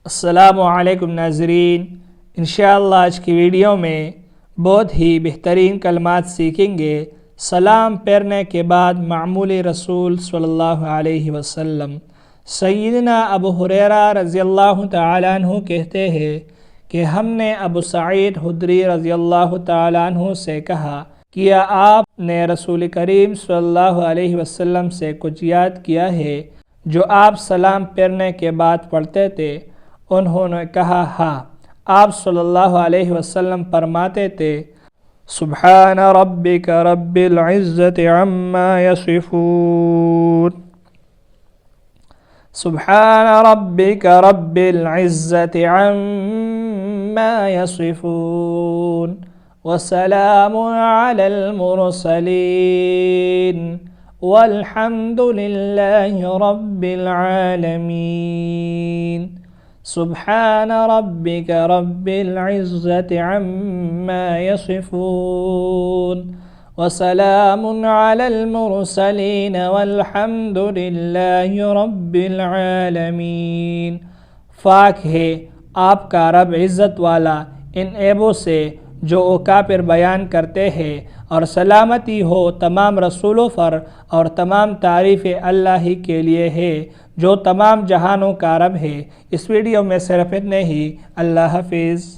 السلام علیکم ناظرین، انشاءاللہ آج کی ویڈیو میں بہت ہی بہترین کلمات سیکھیں گے۔ سلام پھیرنے کے بعد معمول رسول صلی اللہ علیہ وسلم سیدنا ابو ہریرہ رضی اللہ تعالیٰ عنہ کہتے ہیں کہ ہم نے ابو سعید خدری رضی اللہ تعالیٰ عنہ سے کہا، کیا آپ نے رسول کریم صلی اللہ علیہ وسلم سے کچھ یاد کیا ہے جو آپ سلام پھیرنے کے بعد پڑھتے تھے؟ انہوں نے کہا، ہاں۔ آپ صلی اللہ علیہ وسلم فرماتے تھے، سبحان ربک رب العزت عما یصفون، سبحان ربک رب العزت عما یصفون، وسلام علی المرسلین، والحمد للہ رب العالمین۔ سبحان ربک رب العزت عما یصفون، وسلام علی المرسلین، والحمد للہ رب العالمین۔ پاک ہے آپ کا رب عزت والا ان عیبوں سے جو وہ کافر بیان کرتے ہیں، اور سلامتی ہو تمام رسولوں پر، اور تمام تعریف اللہ ہی کے لیے ہے جو تمام جہانوں کا رب ہے۔ اس ویڈیو میں صرف اتنے ہی۔ اللہ حافظ۔